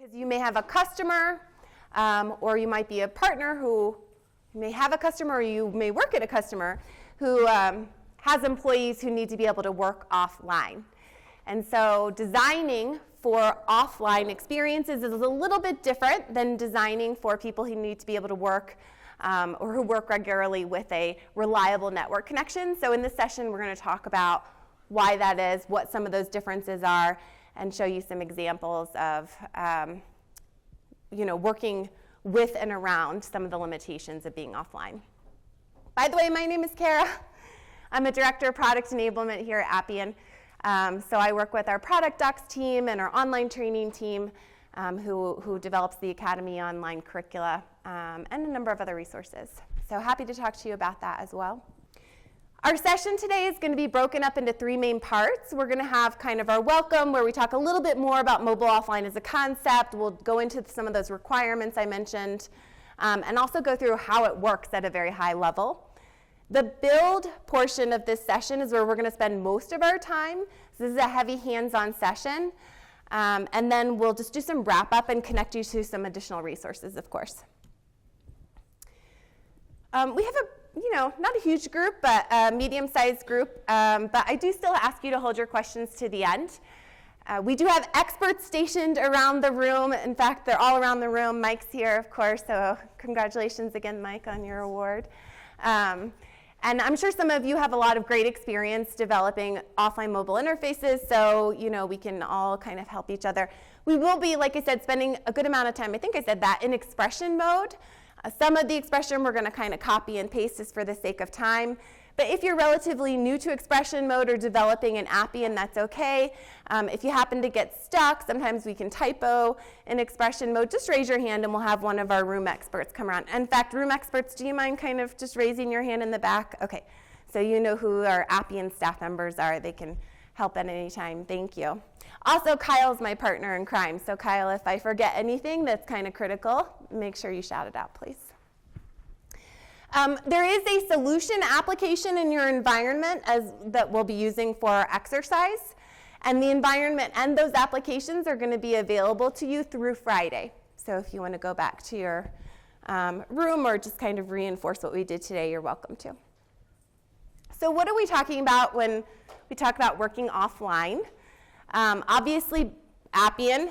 Because you may have a customer, or you might be a partner who may have a customer, or you may work at a customer who has employees who need to be able to work offline. And so designing for offline experiences is a little bit different than designing for people who need to be able to work or who work regularly with a reliable network connection. So in this session, we're going to talk about why that is, what some of those differences are, and show you some examples of working with and around some of the limitations of being offline. By the way, my name is Kara. I'm a director of product enablement here at Appian. So I work with our product docs team and our online training team who develops the Academy online curricula and a number of other resources. So happy to talk to you about that as well. Our session today is going to be broken up into three main parts. We're going to have kind of our welcome, where we talk a little bit more about mobile offline as a concept. We'll go into some of those requirements I mentioned, and also go through how it works at a very high level. The build portion of this session is where we're going to spend most of our time. So this is a heavy hands-on session. And then we'll just do some wrap-up and connect you to some additional resources, of course. We have not a huge group, but a medium-sized group. But I do still ask you to hold your questions to the end. We do have experts stationed around the room. In fact, they're all around the room. Mike's here, of course, so congratulations again, Mike, on your award. And I'm sure some of you have a lot of great experience developing offline mobile interfaces, so we can all kind of help each other. We will be, like I said, spending a good amount of time, I think I said that, in expression mode. Some of the expression we're going to kind of copy and paste just for the sake of time. But if you're relatively new to expression mode or developing an Appian, that's okay. If you happen to get stuck, sometimes we can typo in expression mode. Just raise your hand and we'll have one of our room experts come around. In fact, room experts, do you mind kind of just raising your hand in the back? Okay, so you know who our Appian staff members are. They can help at any time. Thank you. Also, Kyle's my partner in crime. So Kyle, if I forget anything that's kind of critical, make sure you shout it out, please. There is a solution application in your environment that we'll be using for our exercise. And the environment and those applications are going to be available to you through Friday. So if you want to go back to your room or just kind of reinforce what we did today, you're welcome to. So what are we talking about when we talk about working offline? Obviously, Appian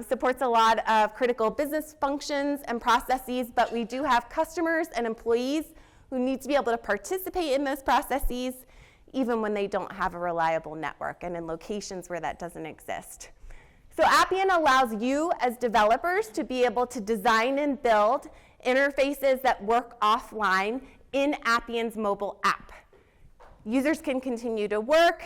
supports a lot of critical business functions and processes, but we do have customers and employees who need to be able to participate in those processes even when they don't have a reliable network and in locations where that doesn't exist. So Appian allows you as developers to be able to design and build interfaces that work offline in Appian's mobile app. Users can continue to work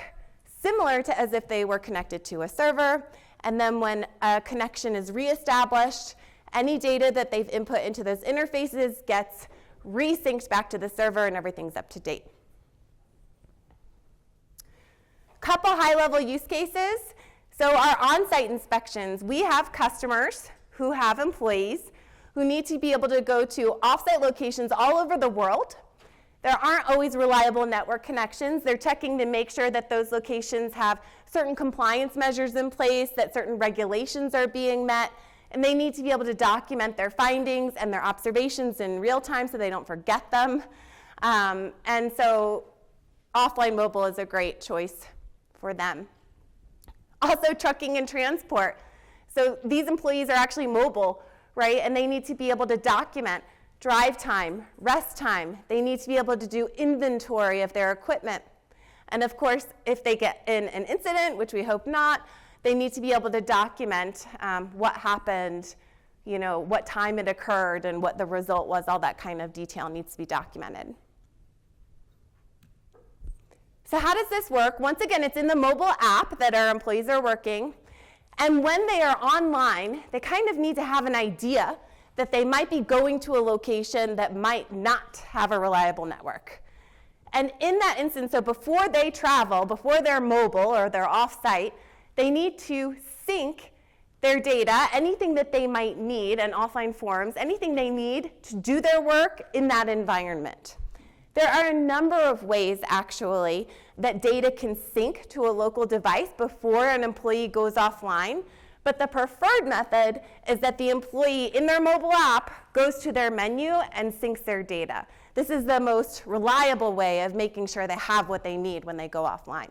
similar to as if they were connected to a server. And then when a connection is reestablished, any data that they've input into those interfaces gets resynced back to the server and everything's up to date. Couple high-level use cases. So our on-site inspections, we have customers who have employees who need to be able to go to off-site locations all over the world. There aren't always reliable network connections. They're checking to make sure that those locations have certain compliance measures in place, that certain regulations are being met, and they need to be able to document their findings and their observations in real time so they don't forget them. And so offline mobile is a great choice for them. Also, trucking and transport. So these employees are actually mobile, right? And they need to be able to document drive time, rest time. They need to be able to do inventory of their equipment. And of course, if they get in an incident, which we hope not, they need to be able to document what happened, what time it occurred, and what the result was. All that kind of detail needs to be documented. So how does this work? Once again, it's in the mobile app that our employees are working. And when they are online, they kind of need to have an idea that they might be going to a location that might not have a reliable network. And in that instance, so before they travel, before they're mobile or they're off-site, they need to sync their data, anything that they might need, and offline forms, anything they need to do their work in that environment. There are a number of ways, actually, that data can sync to a local device before an employee goes offline. But the preferred method is that the employee in their mobile app goes to their menu and syncs their data. This is the most reliable way of making sure they have what they need when they go offline.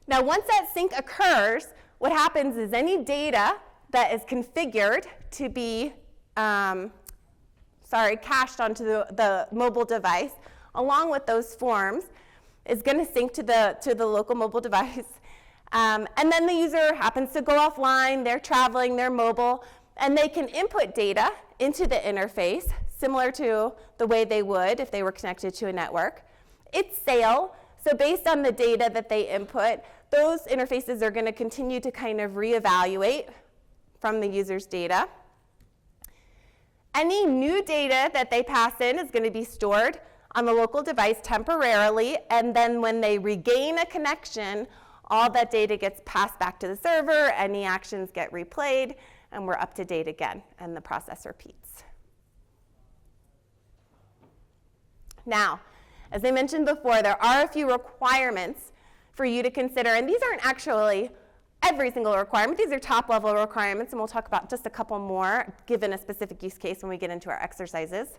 Now, once that sync occurs, what happens is any data that is configured to be cached onto the mobile device, along with those forms, is going to sync to the local mobile device. And then the user happens to go offline, they're traveling, they're mobile, and they can input data into the interface, similar to the way they would if they were connected to a network. It's stale, so based on the data that they input, those interfaces are going to continue to kind of reevaluate from the user's data. Any new data that they pass in is going to be stored on the local device temporarily, and then when they regain a connection, all that data gets passed back to the server, any actions get replayed, and we're up to date again, and the process repeats. Now, as I mentioned before, there are a few requirements for you to consider, and these aren't actually every single requirement. These are top-level requirements, and we'll talk about just a couple more given a specific use case when we get into our exercises.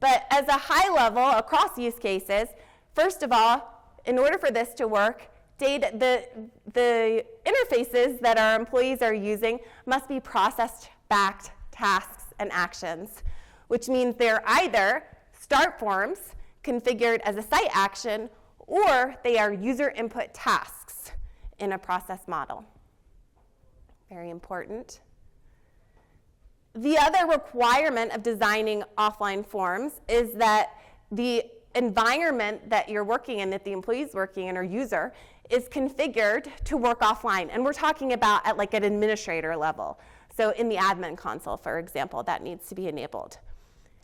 But as a high level across use cases, first of all, in order for this to work, the interfaces that our employees are using must be process-backed tasks and actions, which means they're either start forms configured as a site action, or they are user input tasks in a process model. Very important. The other requirement of designing offline forms is that the environment that you're working in, that the employee is working in, or user, is configured to work offline. And we're talking about at like an administrator level. So in the admin console, for example, that needs to be enabled.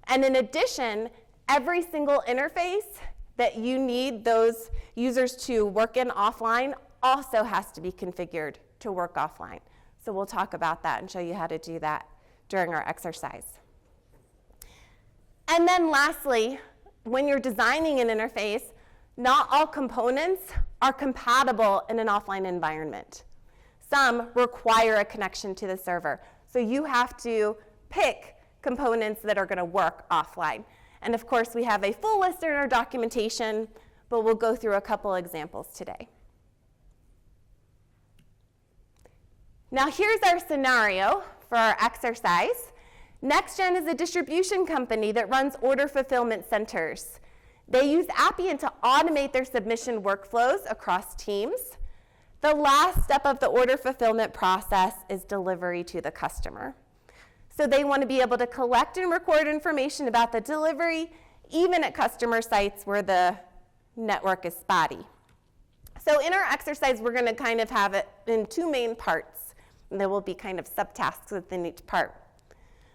And in addition, every single interface that you need those users to work in offline also has to be configured to work offline. So we'll talk about that and show you how to do that during our exercise. And then lastly, when you're designing an interface, not all components are compatible in an offline environment. Some require a connection to the server. So you have to pick components that are going to work offline. And of course, we have a full list in our documentation, but we'll go through a couple examples today. Now here's our scenario for our exercise. NextGen is a distribution company that runs order fulfillment centers. They use Appian to automate their submission workflows across teams. The last step of the order fulfillment process is delivery to the customer. So they want to be able to collect and record information about the delivery, even at customer sites where the network is spotty. So in our exercise, we're going to kind of have it in two main parts, and there will be kind of subtasks within each part.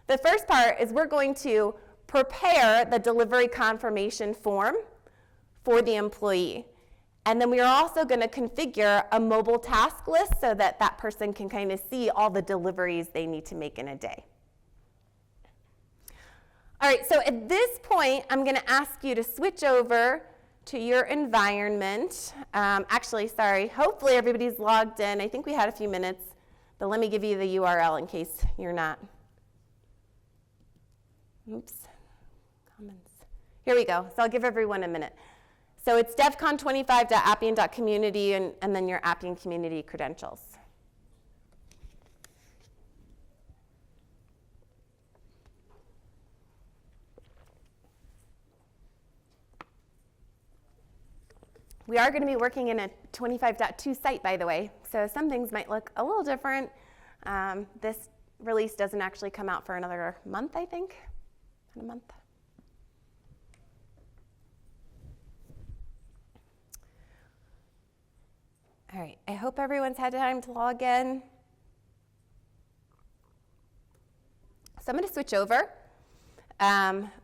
The first part is we're going to prepare the delivery confirmation form for the employee. And then we are also going to configure a mobile task list so that that person can kind of see all the deliveries they need to make in a day. All right, so at this point, I'm going to ask you to switch over to your environment. Hopefully everybody's logged in. I think we had a few minutes, but let me give you the URL in case you're not. Oops, comments. Here we go, so I'll give everyone a minute. So it's devcon25.appian.community and then your Appian community credentials. We are going to be working in a 25.2 site, by the way, so some things might look a little different. This release doesn't actually come out for another month, I think. In a month. All right, I hope everyone's had time to log in. So I'm going to switch over.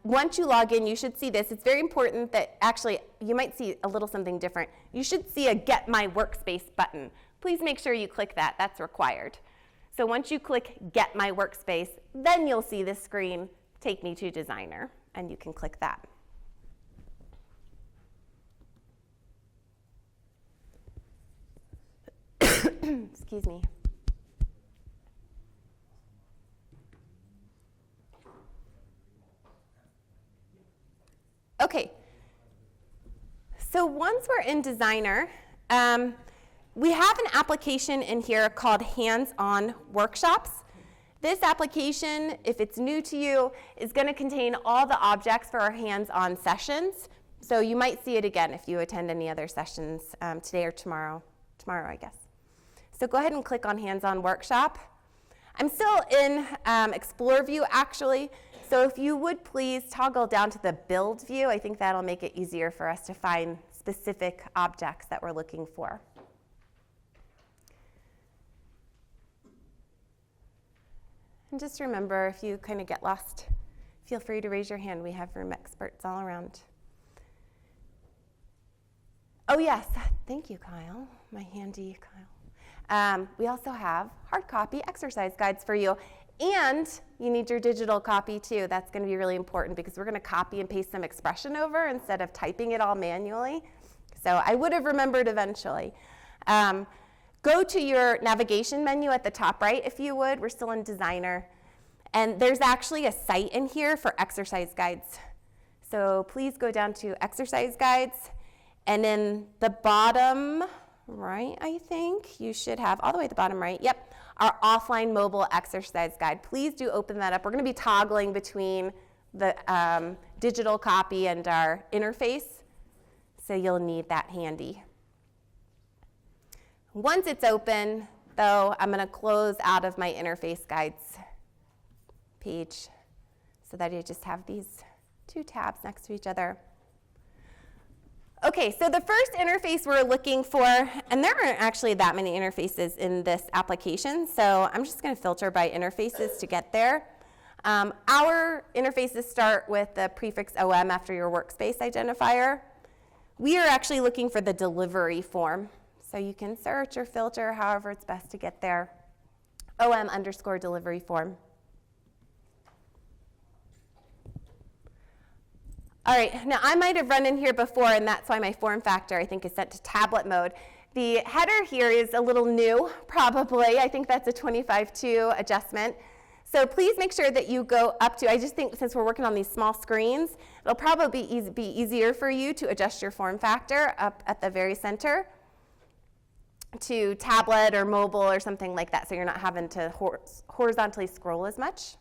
Once you log in, you should see this. It's very important that actually you might see a little something different. You should see a Get My Workspace button. Please make sure you click that. That's required. So once you click Get My Workspace, then you'll see this screen, Take Me to Designer, and you can click that. Excuse me. So once we're in Designer, we have an application in here called Hands-On Workshops. This application, if it's new to you, is going to contain all the objects for our hands-on sessions. So you might see it again if you attend any other sessions today or tomorrow. Tomorrow, I guess. So go ahead and click on Hands-On Workshop. I'm still in Explore view, actually. So if you would please toggle down to the Build view, I think that'll make it easier for us to find specific objects that we're looking for. And just remember, if you kind of get lost, feel free to raise your hand. We have room experts all around. Oh yes, thank you, Kyle, my handy Kyle. We also have hard copy exercise guides for you. And you need your digital copy too. That's going to be really important because we're going to copy and paste some expression over instead of typing it all manually. So I would have remembered eventually. Go to your navigation menu at the top right if you would. We're still in Designer. And there's actually a site in here for exercise guides. So please go down to exercise guides. And in the bottom right, I think, you should have, all the way at the bottom right, yep, our offline mobile exercise guide. Please do open that up. We're going to be toggling between the digital copy and our interface, so you'll need that handy. Once it's open, though, I'm going to close out of my interface guides page so that you just have these two tabs next to each other. Okay, so the first interface we're looking for, and there aren't actually that many interfaces in this application, so I'm just going to filter by interfaces to get there. Our interfaces start with the prefix OM after your workspace identifier. We are actually looking for the delivery form, so you can search or filter however it's best to get there. OM_delivery form. All right, now I might have run in here before, and that's why my form factor, I think, is set to tablet mode. The header here is a little new, probably. I think that's a 25.2 adjustment. So please make sure that you go up to, I just think since we're working on these small screens, it'll probably be easier for you to adjust your form factor up at the very center to tablet or mobile or something like that, so you're not having to horizontally scroll as much.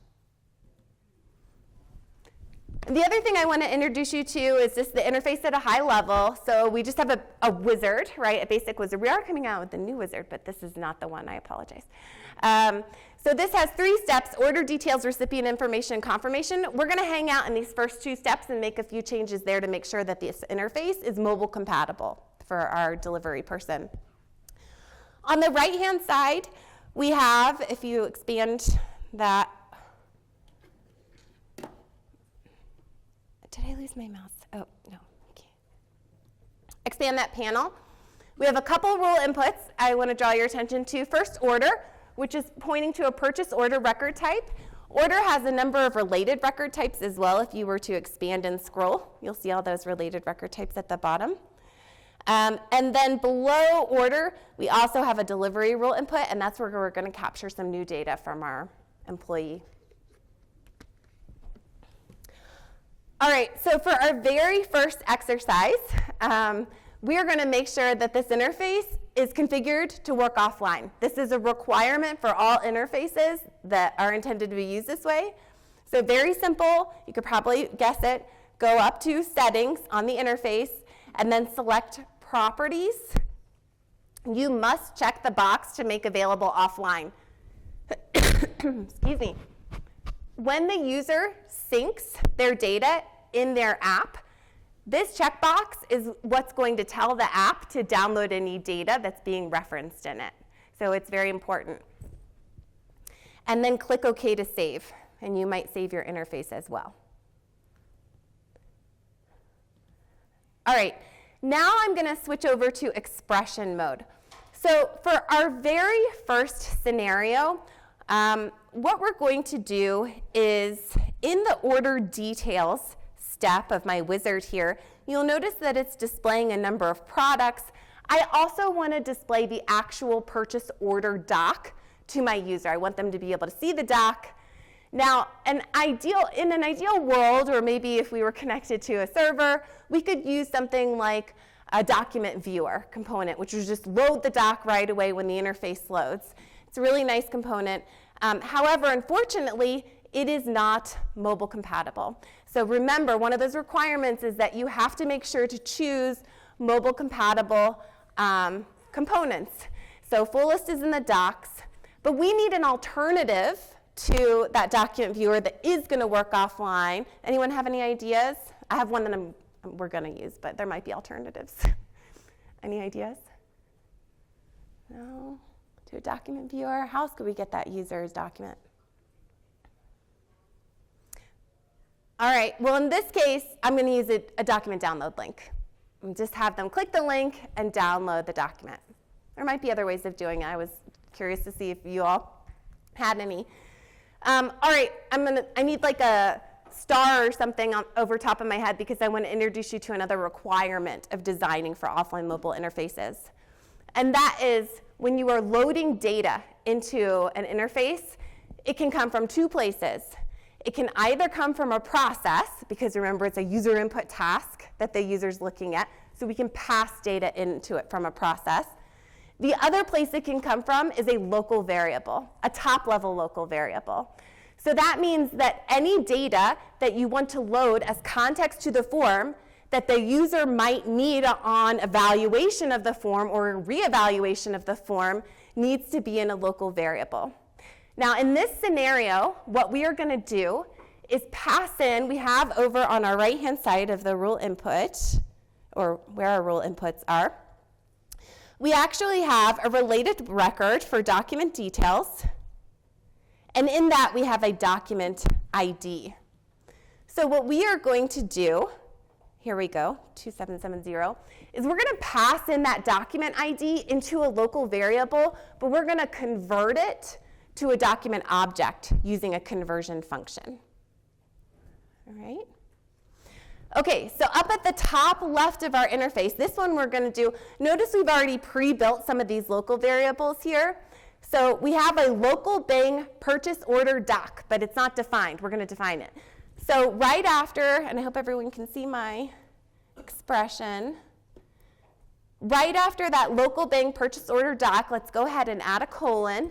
The other thing I want to introduce you to is just the interface at a high level. So we just have a wizard, right, a basic wizard. We are coming out with a new wizard, but this is not the one. I apologize. So this has 3 steps: order, details, recipient information, confirmation. We're going to hang out in these first 2 steps and make a few changes there to make sure that this interface is mobile compatible for our delivery person. On the right-hand side, we have, if you expand that, did I lose my mouse? Oh, no. Okay. Expand that panel. We have a couple rule inputs I want to draw your attention to. First, order, which is pointing to a purchase order record type. Order has a number of related record types as well. If you were to expand and scroll, you'll see all those related record types at the bottom. And then below order, we also have a delivery rule input, and that's where we're going to capture some new data from our employee. All right, so for our very first exercise, we are going to make sure that this interface is configured to work offline. This is a requirement for all interfaces that are intended to be used this way. So very simple, you could probably guess it. Go up to Settings on the interface, and then select Properties. You must check the box to make available offline. Excuse me. When the user syncs their data in their app, this checkbox is what's going to tell the app to download any data that's being referenced in it. So it's very important. And then click OK to save, and you might save your interface as well. All right, now I'm going to switch over to expression mode. So for our very first scenario, what we're going to do is in the order details step of my wizard here, you'll notice that it's displaying a number of products. I also want to display the actual purchase order doc to my user. I want them to be able to see the doc. Now, in an ideal world, or maybe if we were connected to a server, we could use something like a document viewer component, which will just load the doc right away when the interface loads. It's a really nice component. However, unfortunately, it is not mobile compatible. So remember, one of those requirements is that you have to make sure to choose mobile compatible components. So full list is in the docs, but we need an alternative to that document viewer that is going to work offline. Anyone have any ideas? I have one that we're going to use, but there might be alternatives. Any ideas? No? To a document viewer? How else could we get that user's document? All right, well, in this case, I'm going to use a document download link. And just have them click the link and download the document. There might be other ways of doing it. I was curious to see if you all had any. All right, I need like a star or something over top of my head because I want to introduce you to another requirement of designing for offline mobile interfaces. And that is when you are loading data into an interface, it can come from two places. It can either come from a process, because remember it's a user input task that the user's looking at, so we can pass data into it from a process. The other place it can come from is a local variable, a top-level local variable. So that means that any data that you want to load as context to the form that the user might need on evaluation of the form or reevaluation of the form needs to be in a local variable. Now, in this scenario, what we are going to do is pass in, we have over on our right-hand side of the rule input, or where our rule inputs are, we actually have a related record for document details, and in that we have a document ID. So what we are going to do, here we go, 2770, is we're going to pass in that document ID into a local variable, but we're going to convert it to a document object using a conversion function. All right? Okay, so up at the top left of our interface, this one we're going to do, notice we've already pre-built some of these local variables here. So we have a local Bing purchase order doc, but it's not defined. We're going to define it. So right after, and I hope everyone can see my expression, right after that local Bing purchase order doc, let's go ahead and add a colon.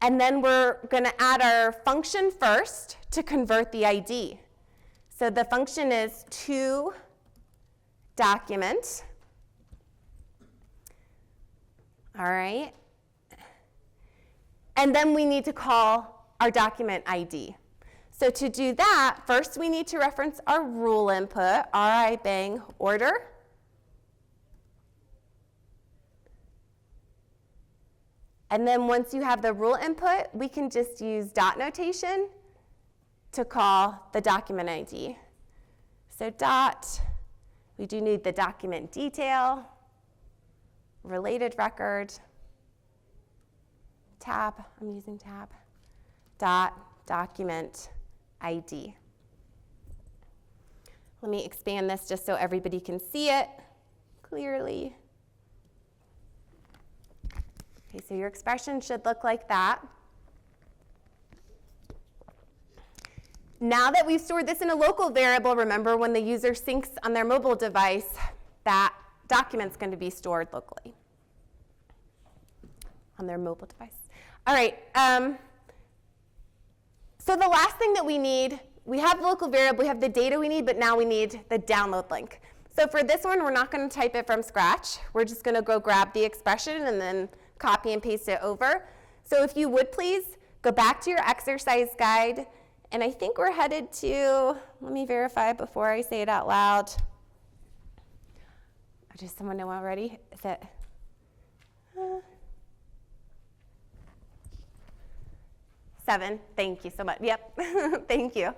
And then we're going to add our function first to convert the ID. So the function is toDocument. All right. And then we need to call our document ID. So to do that, first we need to reference our rule input, RI Bing order. And then once you have the rule input, we can just use dot notation to call the document ID. So dot, we do need the document detail, related record, tab, I'm using tab, dot document ID. Let me expand this just so everybody can see it clearly. Okay, so your expression should look like that. Now that we've stored this in a local variable, remember when the user syncs on their mobile device, that document's going to be stored locally on their mobile device. All right, so the last thing that we need, we have the local variable, we have the data we need, but now we need the download link. So for this one, we're not going to type it from scratch. We're just going to go grab the expression and then copy and paste it over. So if you would please, go back to your exercise guide, and I think we're headed to, let me verify before I say it out loud. Does someone know already? Is it? Seven, thank you so much. Yep, thank you.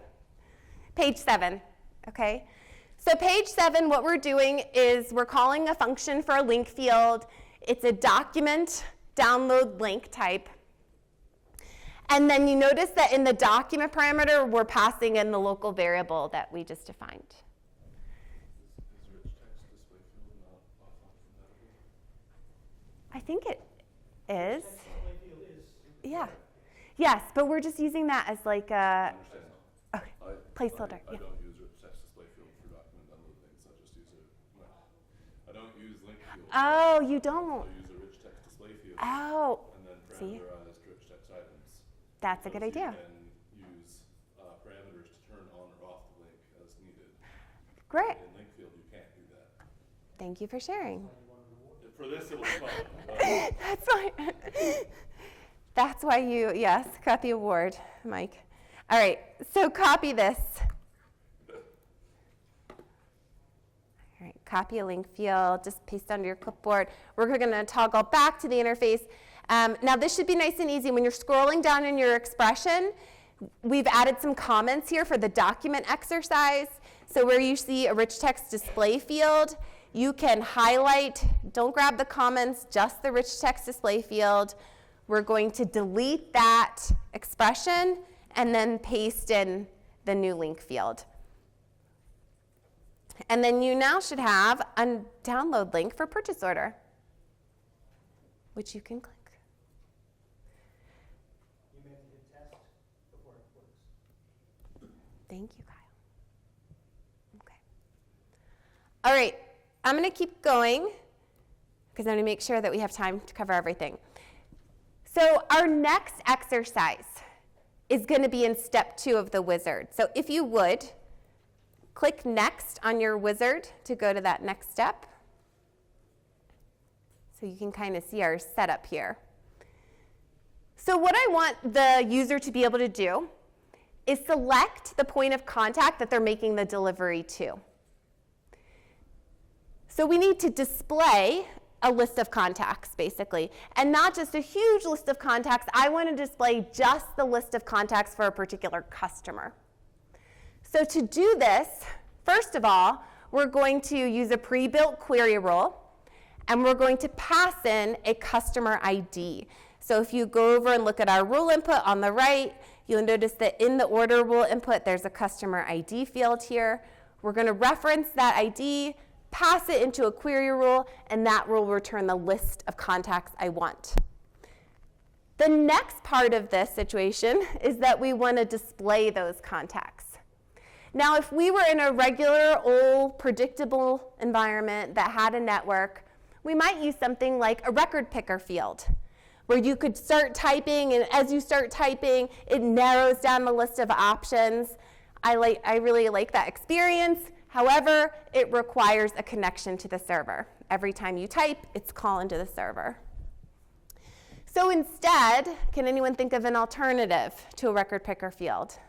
Page 7, okay? So page 7, what we're doing is we're calling a function for a link field. It's a document download link type. And then you notice that in the document parameter, we're passing in the local variable that we just defined. Is rich text display field not offline compatible? I think it is. Yeah. Yes, but we're just using that as like a placeholder. I don't use rich text display field for document download things. I just use it. I Oh, you So don't. use a rich text display field Oh, and then see? parameterized rich text items. That's a good Because idea. you can use parameters to turn on or off the link as needed. Great. In link field, you can't do that. Thank you for sharing. For this, it was fun. That's why. That's why you, yes, got the award, Mike. All right, so copy this. All right, copy a link field, just paste onto your clipboard. We're going to toggle back to the interface. Now, this should be nice and easy. When you're scrolling down in your expression, we've added some comments here for the document exercise. So where you see a rich text display field, you can highlight, don't grab the comments, just the rich text display field. We're going to delete that expression and then paste in the new link field. And then you now should have a download link for purchase order, which you can click. You meant to hit test before it works. Thank you, Kyle. Okay. All right, I'm going to keep going because I'm going to make sure that we have time to cover everything. So our next exercise is going to be in step 2 of the wizard. So if you would, click next on your wizard to go to that next step. So you can kind of see our setup here. So what I want the user to be able to do is select the point of contact that they're making the delivery to. So we need to display a list of contacts, basically, and not just a huge list of contacts. I want to display just the list of contacts for a particular customer. So to do this, first of all, we're going to use a pre-built query rule, and we're going to pass in a customer ID. So if you go over and look at our rule input on the right, you'll notice that in the order rule input, there's a customer ID field here. We're going to reference that ID, pass it into a query rule, and that will return the list of contacts I want. The next part of this situation is that we want to display those contacts. Now, if we were in a regular, old, predictable environment that had a network, we might use something like a record picker field, where you could start typing, and as you start typing, it narrows down the list of options. I really like that experience. However, it requires a connection to the server. Every time you type, it's calling to the server. So instead, can anyone think of an alternative to a record picker field?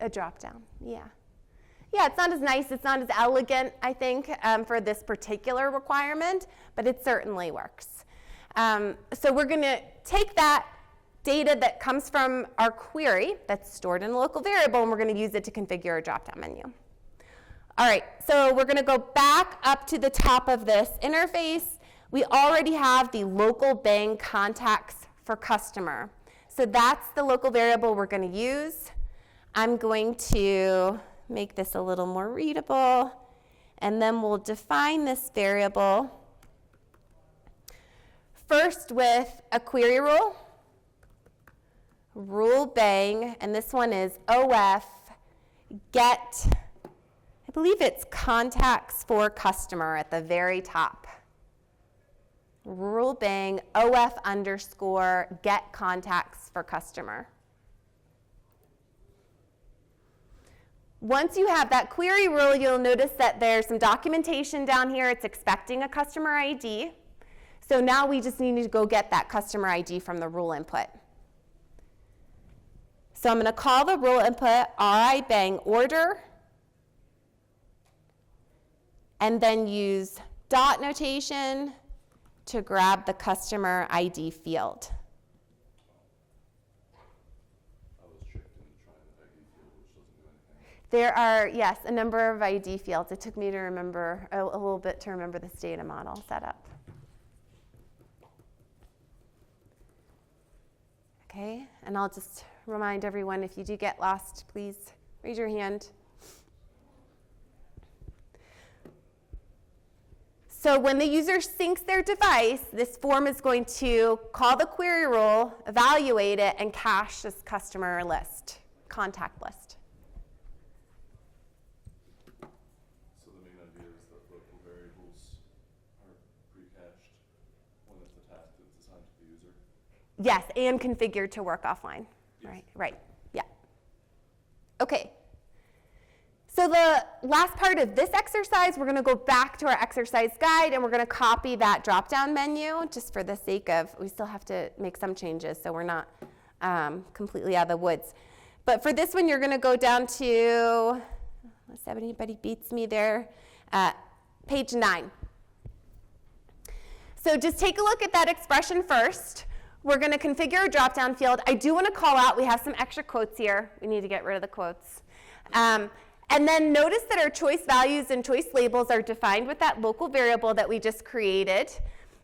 A drop-down, yeah. Yeah, it's not as nice, it's not as elegant, I think, for this particular requirement, but it certainly works. So we're going to take that data that comes from our query that's stored in a local variable, and we're going to use it to configure our drop-down menu. All right, so we're going to go back up to the top of this interface. We already have the local bang contacts for customer. So that's the local variable we're going to use. I'm going to make this a little more readable, and then we'll define this variable first with a query rule, rule bang, and this one is OF get, I believe it's contacts for customer at the very top. Rule bang OF underscore get contacts for customer. Once you have that query rule, you'll notice that there's some documentation down here. It's expecting a customer ID. So now we just need to go get that customer ID from the rule input. So I'm going to call the rule input RI bang order, and then use dot notation to grab the customer ID field. I was tricked into trying the ID field, which doesn't do anything. There are, yes, a number of ID fields. It took me to remember a little bit to remember this data model setup. Okay, and I'll just remind everyone, if you do get lost, please raise your hand. So when the user syncs their device, this form is going to call the query rule, evaluate it, and cache this customer list, contact list. So the main idea is that local variables Yes, and configured to work offline. Yes. Right, yeah. Okay. So the last part of this exercise, we're going to go back to our exercise guide, and we're going to copy that drop-down menu, just for the sake of, we still have to make some changes, so we're not completely out of the woods. But for this one, you're going to go down to, unless anybody beats me there, page 9. So just take a look at that expression first. We're going to configure a drop-down field. I do want to call out, we have some extra quotes here. We need to get rid of the quotes. And then notice that our choice values and choice labels are defined with that local variable that we just created.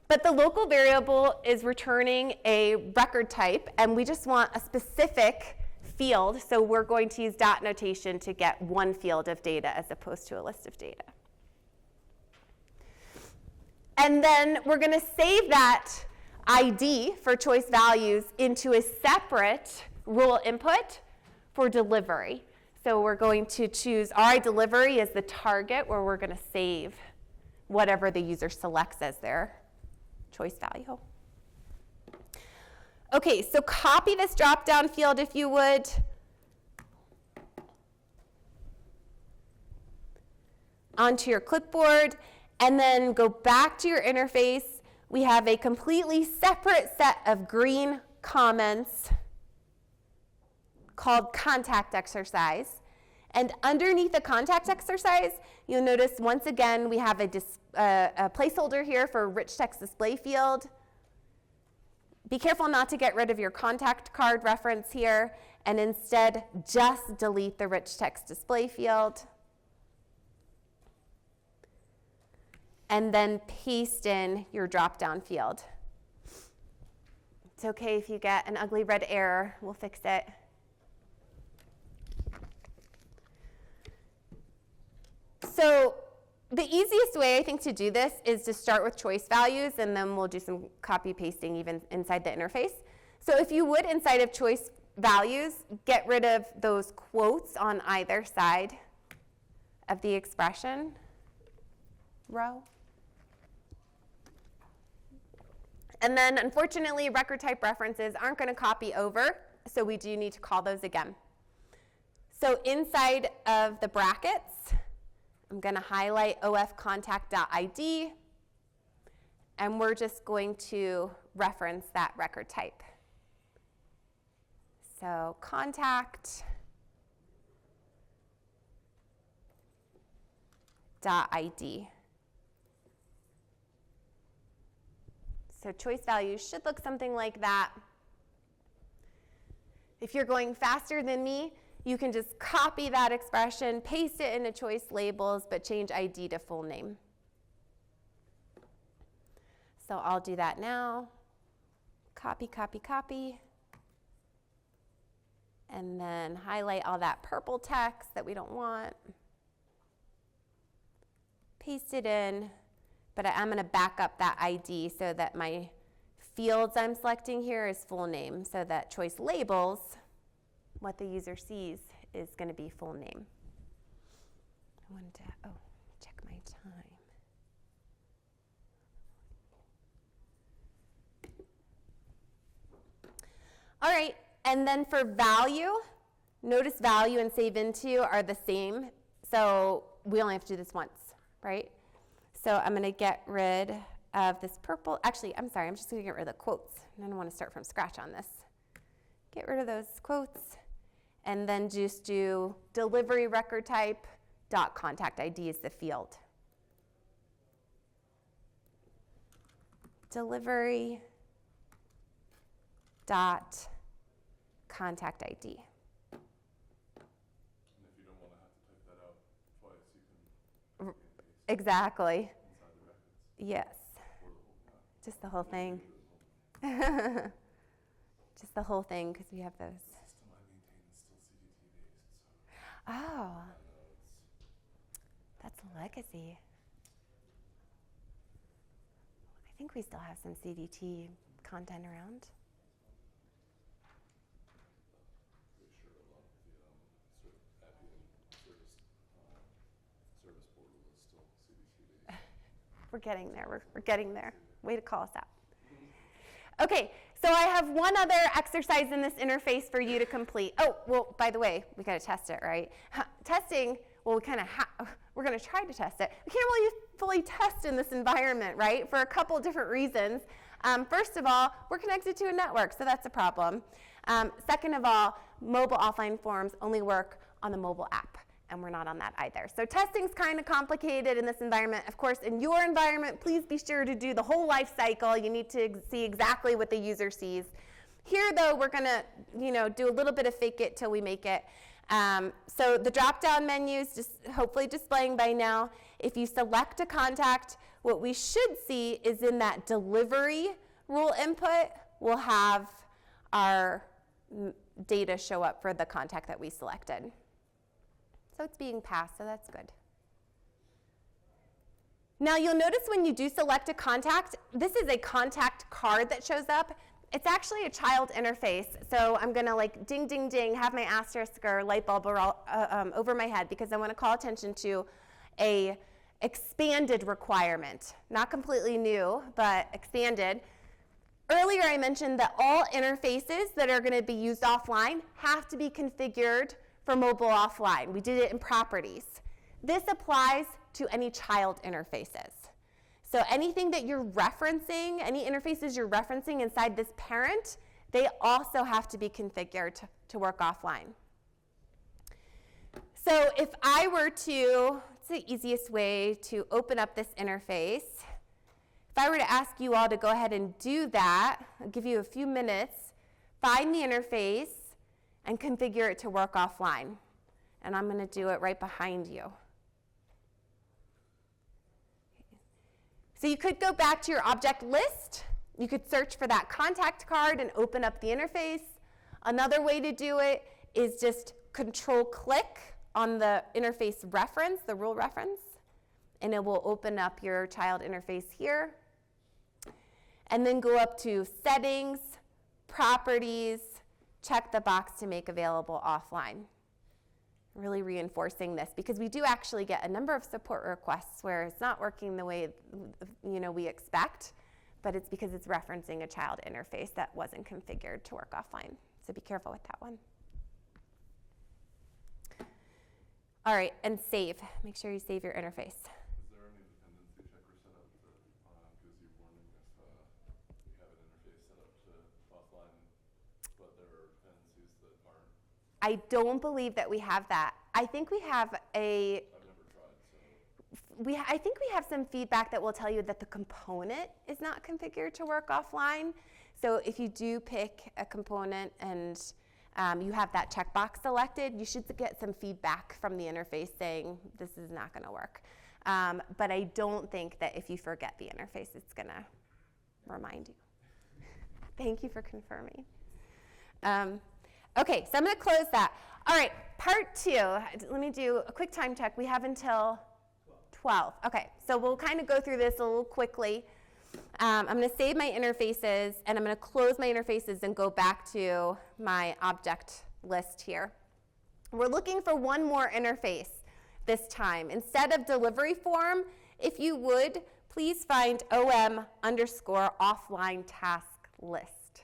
But the local variable is returning a record type, and we just want a specific field. So we're going to use dot notation to get one field of data as opposed to a list of data. And then we're going to save that ID for choice values into a separate rule input for delivery. So we're going to choose RI delivery as the target where we're going to save whatever the user selects as their choice value. Okay, so copy this drop-down field if you would. Onto your clipboard, and then go back to your interface. We have a completely separate set of green comments called contact exercise. And underneath the contact exercise, you'll notice once again we have a placeholder here for rich text display field. Be careful not to get rid of your contact card reference here, and instead just delete the rich text display field. And then paste in your drop-down field. It's okay if you get an ugly red error. We'll fix it. So the easiest way, I think, to do this is to start with choice values, and then we'll do some copy pasting even inside the interface. So if you would, inside of choice values, get rid of those quotes on either side of the expression row. And then, unfortunately, record type references aren't going to copy over, so we do need to call those again. So inside of the brackets, I'm going to highlight ofcontact.id, and we're just going to reference that record type. So contact.id. So choice values should look something like that. If you're going faster than me, you can just copy that expression, paste it into choice labels, but change ID to full name. So I'll do that now. Copy, copy, copy. And then highlight all that purple text that we don't want. Paste it in. But I'm going to back up that ID so that my fields I'm selecting here is full name, so that choice labels, what the user sees, is going to be full name. I wanted to, check my time. All right, and then for value, notice value and save into are the same, so we only have to do this once, right? So I'm going to get rid of this purple. Actually, I'm sorry. I'm just going to get rid of the quotes. I don't want to start from scratch on this. Get rid of those quotes. And then just do delivery record type dot contact ID is the field. Delivery dot contact ID. And if you don't want to have to type that out twice, you can copy and paste Exactly. inside the records Yes. or the whole path. Just the whole thing. Just the whole thing, because we have those. The system I maintain is still CDT based, so Oh, I know that's a legacy. I think we still have some CDT content around. pretty sure a lot of the Appian service portal is still CDT based. We're getting there. We're getting there. Way to call us out. Okay, so I have one other exercise in this interface for you to complete. Oh, well, by the way, we got to test it, right? Testing, well, we're going to try to test it. We can't really fully test in this environment, right, for a couple different reasons. First of all, we're connected to a network, so that's a problem. Second of all, mobile offline forms only work on the mobile app, and we're not on that either. So testing's kind of complicated in this environment. Of course, in your environment, please be sure to do the whole life cycle. You need to see exactly what the user sees. Here, though, we're going to do a little bit of fake it till we make it. So the drop-down menu is just hopefully displaying by now. If you select a contact, what we should see is in that delivery rule input, we'll have our data show up for the contact that we selected. So it's being passed, so that's good. Now you'll notice when you do select a contact, this is a contact card that shows up. It's actually a child interface, so I'm going to like ding, ding, ding, have my asterisk or light bulb over my head because I want to call attention to a expanded requirement. Not completely new, but expanded. Earlier I mentioned that all interfaces that are going to be used offline have to be configured for mobile offline. We did it in properties. This applies to any child interfaces. So anything that you're referencing, any interfaces you're referencing inside this parent, they also have to be configured to work offline. So if I were to, it's the easiest way to open up this interface. If I were to ask you all to go ahead and do that, I'll give you a few minutes, find the interface, and configure it to work offline. And I'm going to do it right behind you. So you could go back to your object list. You could search for that contact card and open up the interface. Another way to do it is just control-click on the interface reference, the rule reference, and it will open up your child interface here. And then go up to Settings, Properties, check the box to make available offline. Really reinforcing this because we do actually get a number of support requests where it's not working the way we expect, but it's because it's referencing a child interface that wasn't configured to work offline. So be careful with that one. All right, and save. Make sure you save your interface. Is there any dependency checker set up that gives you warning if you have an interface set up to offline, but there are dependencies that aren't? I don't believe that we have that. I think we have a. I've never tried, so. I think we have some feedback that will tell you that the component is not configured to work offline. So if you do pick a component and you have that checkbox selected, you should get some feedback from the interface saying this is not going to work. But I don't think that if you forget the interface, it's going to remind you. Thank you for confirming. Okay, so I'm going to close that. All right, part 2. Let me do a quick time check. We have until 12. Okay, so we'll kind of go through this a little quickly. I'm going to save my interfaces, and I'm going to close my interfaces and go back to my object list here. We're looking for one more interface this time. Instead of delivery form, if you would, please find OM_offline task list.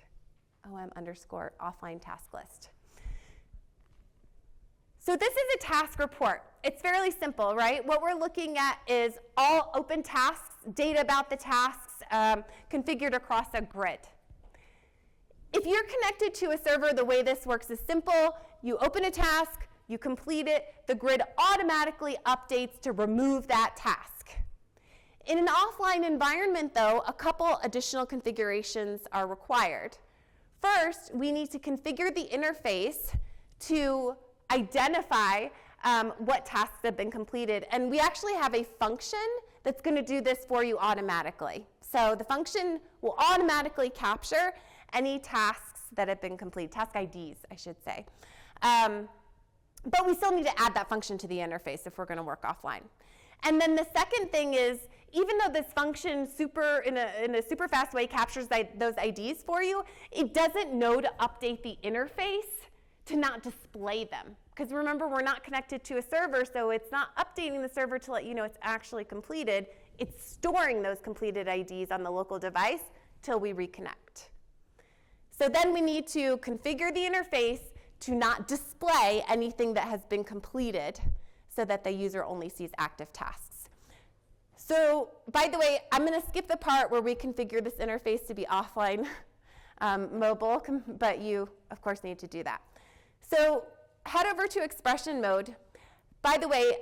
OM_offline task list. So this is a task report. It's fairly simple, right? What we're looking at is all open tasks, data about the tasks configured across a grid. If you're connected to a server, the way this works is simple. You open a task, you complete it, the grid automatically updates to remove that task. In an offline environment, though, a couple additional configurations are required. First, we need to configure the interface to identify what tasks have been completed. And we actually have a function that's going to do this for you automatically. So the function will automatically capture any tasks that have been completed, task IDs, I should say. But we still need to add that function to the interface if we're going to work offline. And then the second thing is, even though this function in a super fast way captures those IDs for you, it doesn't know to update the interface to not display them. Because remember, we're not connected to a server, so it's not updating the server to let you know it's actually completed. It's storing those completed IDs on the local device till we reconnect. So then we need to configure the interface to not display anything that has been completed so that the user only sees active tasks. So, by the way, I'm going to skip the part where we configure this interface to be offline mobile, but you, of course, need to do that. So head over to expression mode. By the way,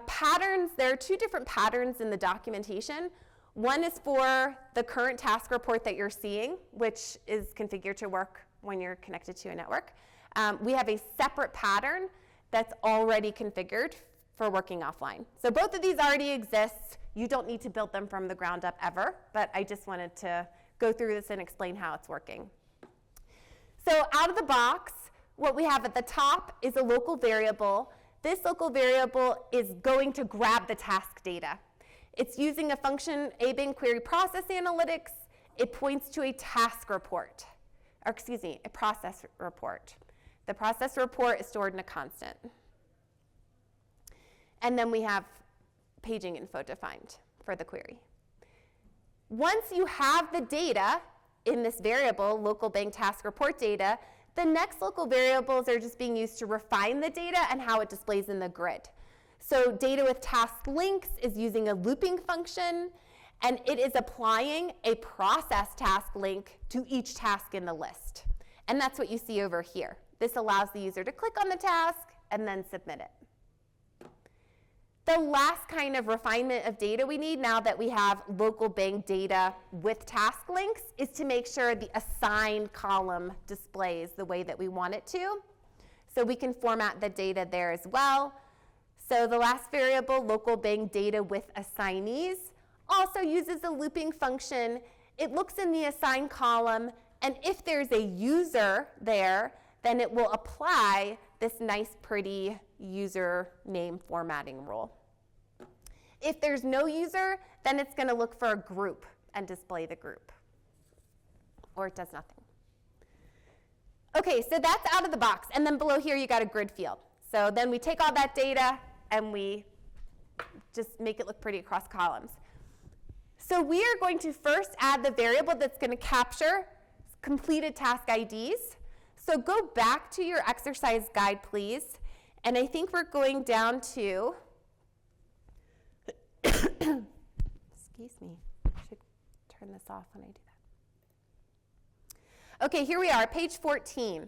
patterns, there are two different patterns in the documentation. One is for the current task report that you're seeing, which is configured to work when you're connected to a network. We have a separate pattern that's already configured for working offline. So both of these already exist. You don't need to build them from the ground up ever, but I just wanted to go through this and explain how it's working. So out of the box, what we have at the top is a local variable. This local variable is going to grab the task data. It's using a function, Appian Query Process Analytics. It points to a task report, or excuse me, a process report. The process report is stored in a constant. And then we have paging info defined for the query. Once you have the data in this variable, local bank task report data, the next local variables are just being used to refine the data and how it displays in the grid. So data with task links is using a looping function, and it is applying a process task link to each task in the list. And that's what you see over here. This allows the user to click on the task and then submit it. The last kind of refinement of data we need now that we have local bank data with task links is to make sure the assigned column displays the way that we want it to. So we can format the data there as well. So the last variable, local bank data with assignees, also uses a looping function. It looks in the assigned column, and if there's a user there, then it will apply this nice, pretty user name formatting rule. If there's no user, then it's going to look for a group and display the group, or it does nothing. Okay, so that's out of the box, and then below here you got a grid field. So then we take all that data and we just make it look pretty across columns. So we are going to first add the variable that's going to capture completed task IDs. So go back to your exercise guide, please. And I think we're going down to, excuse me, I should turn this off when I do that. Okay, here we are, page 14.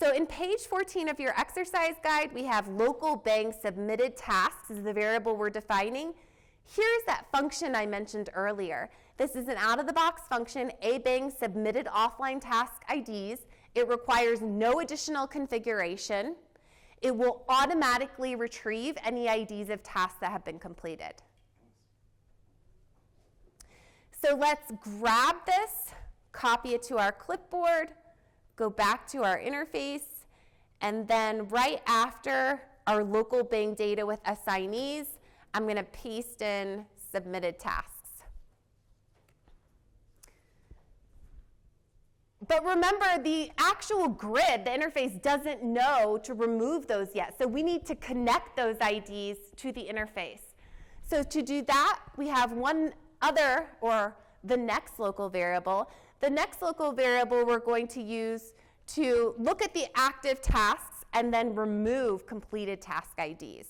So in page 14 of your exercise guide, we have local bank submitted tasks is the variable we're defining. Here's that function I mentioned earlier. This is an out-of-the-box function, abang submitted offline task IDs. It requires no additional configuration. It will automatically retrieve any IDs of tasks that have been completed. So let's grab this, copy it to our clipboard, go back to our interface, and then right after our local bank data with assignees, I'm going to paste in submitted tasks. But remember, the actual grid, the interface, doesn't know to remove those yet. So we need to connect those IDs to the interface. So to do that, we have one other, or the next local variable. The next local variable we're going to use to look at the active tasks and then remove completed task IDs.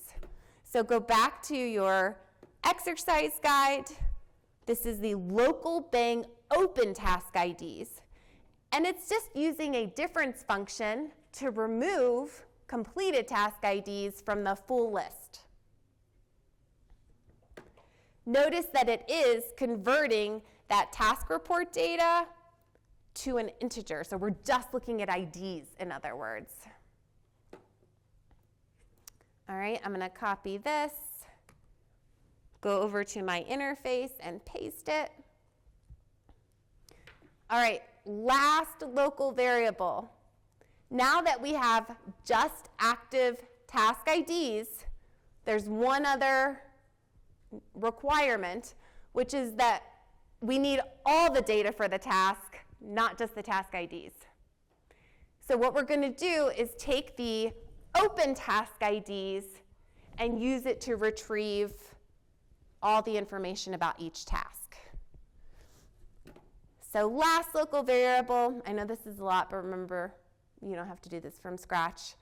So go back to your exercise guide. This is the local bang open task IDs. And it's just using a difference function to remove completed task IDs from the full list. Notice that it is converting that task report data to an integer. So we're just looking at IDs, in other words. All right, I'm going to copy this, go over to my interface and paste it. All right, last local variable. Now that we have just active task IDs, there's one other requirement, which is that we need all the data for the task, not just the task IDs. So what we're going to do is take the open task IDs and use it to retrieve all the information about each task. So last local variable, I know this is a lot, but remember, you don't have to do this from scratch.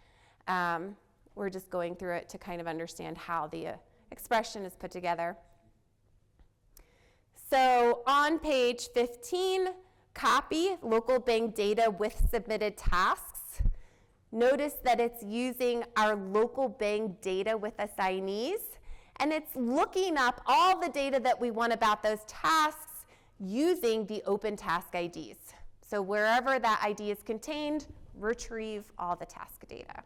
We're just going through it to kind of understand how the expression is put together. So on page 15, copy local bank data with submitted tasks. Notice that it's using our local bank data with assignees, and it's looking up all the data that we want about those tasks using the open task IDs. So wherever that ID is contained, retrieve all the task data.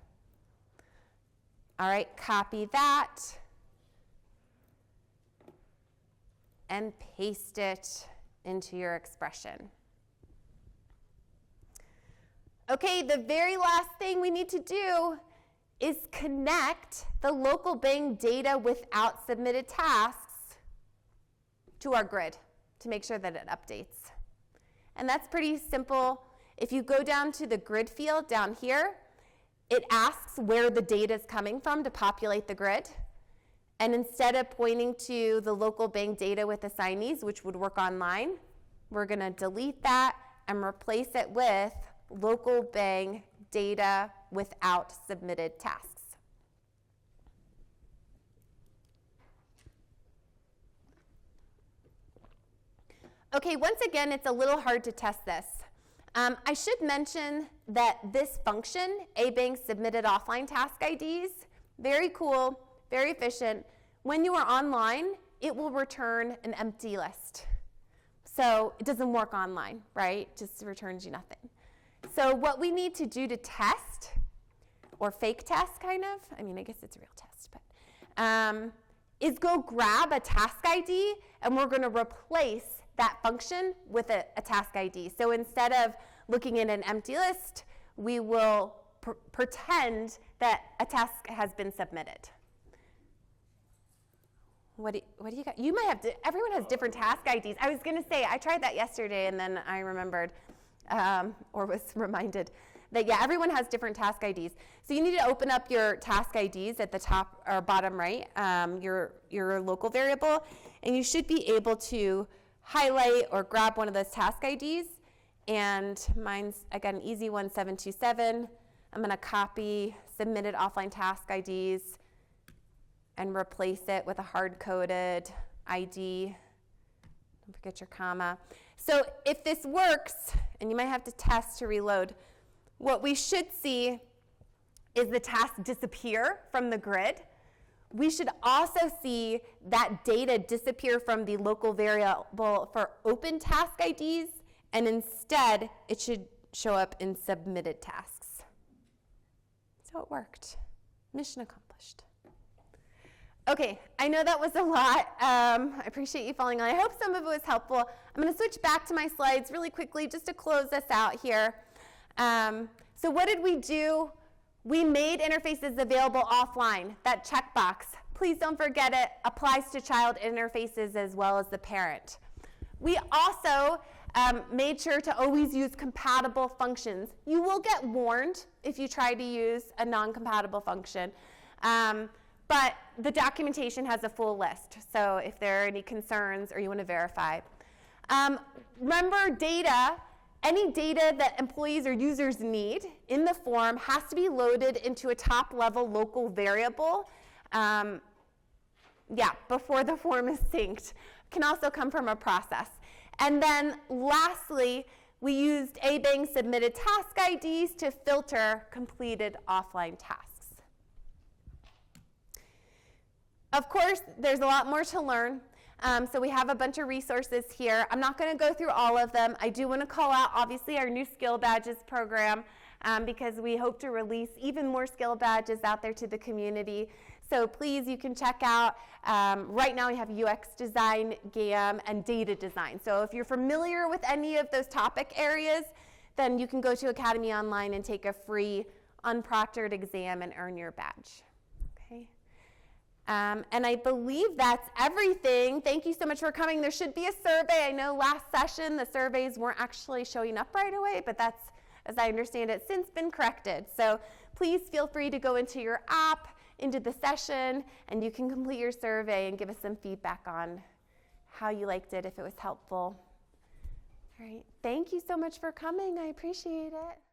All right, copy that and paste it into your expression. Okay, the very last thing we need to do is connect the local bank data without submitted tasks to our grid to make sure that it updates. And that's pretty simple. If you go down to the grid field down here, it asks where the data is coming from to populate the grid. And instead of pointing to the local bank data with assignees, which would work online, we're going to delete that and replace it with local bank data without submitted tasks. Okay, once again, it's a little hard to test this. I should mention that this function, abank submitted offline task IDs, very cool, very efficient. When you are online, it will return an empty list. So it doesn't work online, right? It just returns you nothing. So what we need to do to test, or fake test kind of, I mean, I guess it's a real test, but, is go grab a task ID and we're going to replace that function with a task ID. So instead of looking at an empty list, we will pretend that a task has been submitted. What do you got? You might have to, everyone has different task IDs. I was going to say, I tried that yesterday and then I remembered, or was reminded that, yeah, everyone has different task IDs. So you need to open up your task IDs at the top or bottom right, your local variable, and you should be able to highlight or grab one of those task IDs. And mine's, I got an easy one, 727. I'm going to copy submitted offline task IDs and replace it with a hard-coded ID. Don't forget your comma. So if this works, and you might have to test to reload, what we should see is the task disappear from the grid. We should also see that data disappear from the local variable for open task IDs, and instead it should show up in submitted tasks. So it worked. Mission accomplished. Okay, I know that was a lot. I appreciate you following on. I hope some of it was helpful. I'm going to switch back to my slides really quickly just to close us out here. So what did we do? We made interfaces available offline, that checkbox. Please don't forget it applies to child interfaces as well as the parent. We also made sure to always use compatible functions. You will get warned if you try to use a non-compatible function. But the documentation has a full list, so if there are any concerns or you want to verify. Remember, data, any data that employees or users need in the form has to be loaded into a top-level local variable before the form is synced. Can also come from a process. And then lastly, we used abank submitted task IDs to filter completed offline tasks. Of course, there's a lot more to learn. So we have a bunch of resources here. I'm not going to go through all of them. I do want to call out, obviously, our new skill badges program because we hope to release even more skill badges out there to the community. So please, you can check out, right now we have UX design, GAM, and data design. So if you're familiar with any of those topic areas, then you can go to Academy Online and take a free unproctored exam and earn your badge. Okay. And I believe that's everything. Thank you so much for coming. There should be a survey. I know last session the surveys weren't actually showing up right away, but that's, as I understand it, since been corrected. So please feel free to go into your app, into the session, and you can complete your survey and give us some feedback on how you liked it, if it was helpful. All right. Thank you so much for coming. I appreciate it.